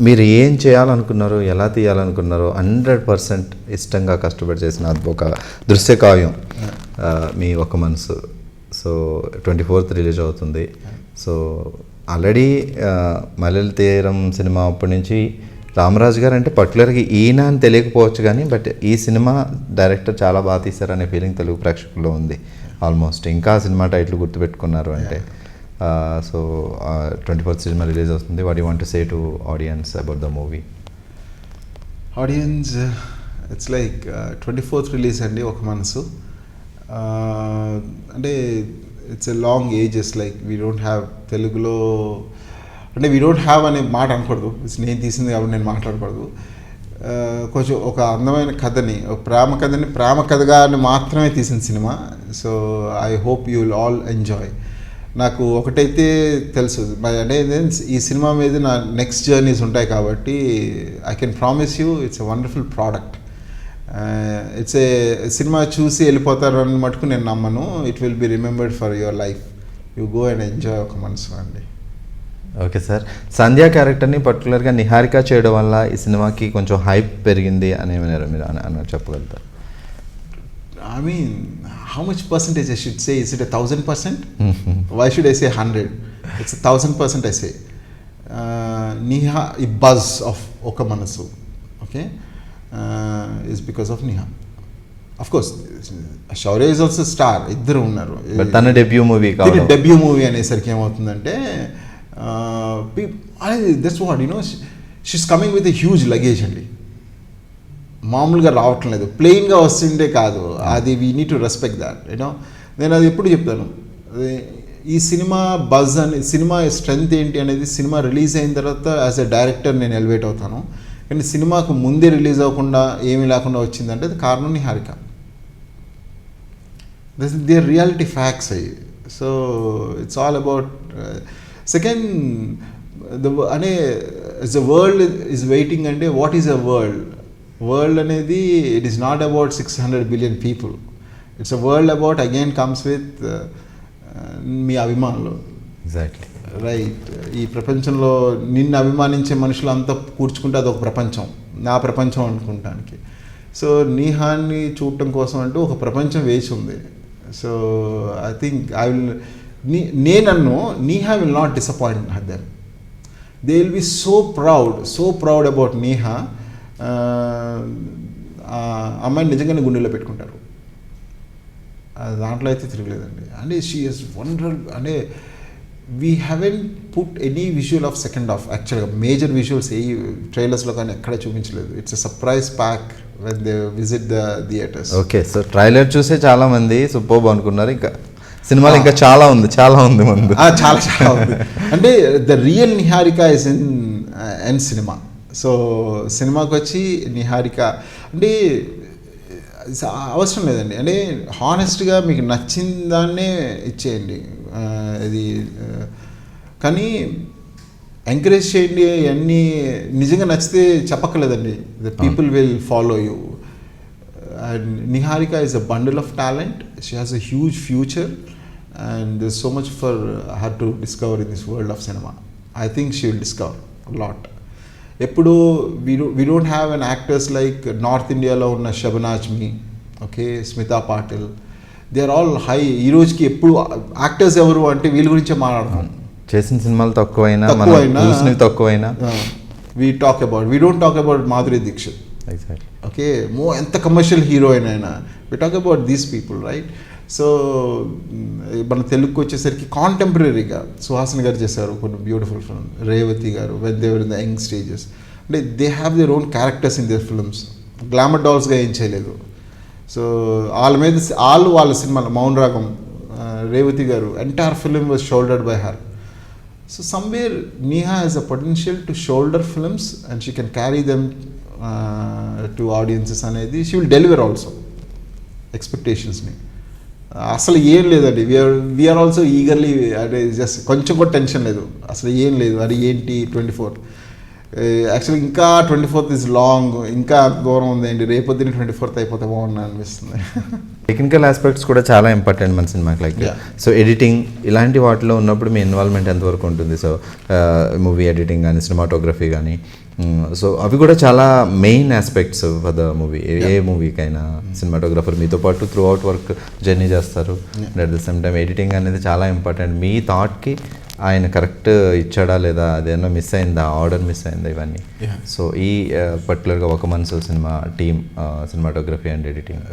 మీరు ఏం చేయాలనుకున్నారో, ఎలా తీయాలనుకున్నారో 100% ఇష్టంగా కష్టపడి చేసిన ఒక దృశ్య కావ్యం మీ ఒక మనసు. సో 24th రిలీజ్ అవుతుంది. సో ఆల్రెడీ మల్లెల తీరం సినిమా అప్పటి నుంచి రామరాజు గారు అంటే పర్టికులర్గా ఈయన అని తెలియకపోవచ్చు కానీ, బట్ ఈ సినిమా డైరెక్టర్ చాలా బాగా తీశారనే ఫీలింగ్ తెలుగు ప్రేక్షకుల్లో ఉంది ఆల్మోస్ట్. ఇంకా సినిమా టైటిల్ గుర్తుపెట్టుకున్నారు అంటే. సో 24th సినిమా రిలీజ్ అవుతుంది. What you want to say to audience about the movie? Audience, it's like 24th release అండి ఒక మనసు. అంటే it's a long ages, like we don't have తెలుగులో, అంటే వీ డోంట్ హ్యావ్ అనే మాట అనకూడదు, నేను తీసింది కాబట్టి నేను మాట్లాడకూడదు. కొంచెం ఒక అందమైన కథని, ఒక ప్రేమ కథగా మాత్రమే తీసిన cinema. So I hope you will all enjoy. నాకు ఒకటైతే తెలుసు, అంటే ఈ సినిమా మీద నా నెక్స్ట్ జర్నీస్ ఉంటాయి కాబట్టి I can promise you it's a wonderful product. It's a cinema చూసి వెళ్ళిపోతారు అని మటుకు నేను నమ్మను. It will be remembered for your life. You go and enjoy ఒక మనసు అండి. Okay sir. సంధ్య క్యారెక్టర్ని పర్టికులర్గా నిహారిక చేయడం వల్ల ఈ సినిమాకి కొంచెం హైప్ పెరిగింది అని ఏమన్నారు మీరు అని చెప్పగలుగుతారు? I mean, how much percentage I should say? Is it 1,000%? Why should I say 100? It's 1,000% I say. Neha, a buzz of Oka Manasu, okay, is because of Neha. Of course, Shaurya is also a star. Iddaru unnaru. But tana debut movie కాదు. Debut movie అనేసరికి ఏమవుతుందంటే, that's what, you know, she's coming with a huge luggage అండి. మామూలుగా రావటం లేదు, ప్లెయిన్గా వస్తుండే కాదు. అది we need to respect that, you know. నేను అది ఎప్పుడు చెప్తాను, ఈ సినిమా బజ్ అని, సినిమా స్ట్రెంగ్త్ ఏంటి అనేది సినిమా రిలీజ్ అయిన తర్వాత యాజ్ ఎ డైరెక్టర్ నేను ఎలివేట్ అవుతాను. కానీ సినిమాకు ముందే రిలీజ్ అవ్వకుండా ఏమీ లేకుండా వచ్చిందంటే అది కారణం Niharika. This is their reality facts అయ్యి. So it's all about second అంటే ద వరల్డ్ ఈజ్ వెయిటింగ్. అంటే వాట్ ఈజ్ అ వరల్డ్ అనేది it is not about 600 billion people. It's a world about again comes with మీ అభిమానులు. Exactly right. ఈ ప్రపంచంలో నిన్ను అభిమానించే మనుషులు అంతా కూర్చుకుంటే అదొక ప్రపంచం, నా ప్రపంచం అనుకుంటానికి. సో నీహాన్ని చూడటం కోసం అంటూ ఒక ప్రపంచం వేచి ఉంది. సో ఐ థింక్ నేనన్ను Neha will not disappoint them. They will be so proud about Neha. అమ్మాయిని నిజంగానే గుండెల్లో పెట్టుకుంటారు, దాంట్లో అయితే తిరగలేదండి. అంటే షీ ఈస్ వండర్. అంటే we haven't put any visual of second half. యాక్చువల్గా మేజర్ విజువల్స్ ఏ ట్రైలర్స్లో కానీ ఎక్కడ చూపించలేదు. It's a surprise pack when they visit the theatres. Okay, so trailer చూసే చాలా మంది సూపర్బ్ అనుకున్నారు. ఇంకా సినిమాలో ఇంకా చాలా ఉంది ముందు. చాలా ఉంది. అంటే the real Niharika is in cinema. So సినిమాకి వచ్చి నిహారిక అంటే అవసరం లేదండి. అంటే హానెస్ట్గా మీకు నచ్చిన దాన్నే ఇచ్చేయండి. ఇది కానీ ఎంకరేజ్ చేయండి. అన్నీ నిజంగా నచ్చితే చెప్పక్కర్లేదండి. The people will follow you. And Niharika is a bundle of talent. She has a huge future and this so much for her to discover in this world of cinema. I think she will discover lot. ఎప్పుడు we don't have an actors like north ఇండియాలో ఉన్న షబనాజ్మి, okay, Smita Patil, they are all high. ఈ రోజుకి ఎప్పుడు actors ఎవరు అంటే వీళ్ళ గురించే మాట్లాడతాం. చేసిన సినిమాలు తక్కువైనా we don't talk about Madhuri Dixit. Exactly. Okay, ఎంత కమర్షియల్ హీరోయిన్ అయినా we talk about these people, right? So మన తెలుగుకి వచ్చేసరికి కాంటెంపరీగా సుహాసిని గారు చేశారు కొన్ని బ్యూటిఫుల్ ఫిల్మ్, రేవతి గారు when they were in the young stages. అంటే they have their own characters in their films. Glamour డాల్స్గా ఏం చేయలేదు. సో వాళ్ళ సినిమాలు మౌన్ రాగం, రేవతి గారు, entire film was shouldered by her. So somewhere Neha has a potential to shoulder films and she can carry them to audiences అనేది she will deliver also expectationsని. అసలు ఏం లేదండి. వీఆర్ ఆల్సో ఈగర్లీ, అంటే జస్ట్ కొంచెం కూడా టెన్షన్ లేదు, అసలు ఏం లేదు. అది ఏంటి 24 యాక్చువల్లీ ఇంకా 24th ఇస్ లాంగ్, ఇంకా దూరం ఉందండి, రేపొద్దున 24th అయిపోతే బాగున్నా అనిపిస్తుంది. టెక్నికల్ ఆస్పెక్ట్స్ కూడా చాలా ఇంపార్టెంట్ మన సినిమాకి, లైక్ సో ఎడిటింగ్ ఇలాంటి వాటిలో ఉన్నప్పుడు మీ ఇన్వాల్వ్మెంట్ ఎంతవరకు ఉంటుంది? సో మూవీ ఎడిటింగ్ కానీ సినిమాటోగ్రఫీ కానీ, సో అవి కూడా చాలా main aspects for the movie. ఏ మూవీకైనా సినిమాటోగ్రఫర్ మీతో పాటు త్రూ అవుట్ వర్క్ జర్నీ చేస్తారు, and at the same time editing అనేది చాలా ఇంపార్టెంట్. మీ థాట్కి ఆయన కరెక్ట్ ఇచ్చాడా లేదా, అదేమన్నా మిస్ అయిందా, ఆర్డర్ మిస్ అయిందా, ఇవన్నీ. సో ఈ పర్టికులర్గా ఒక మనసు cinema team cinematography and editing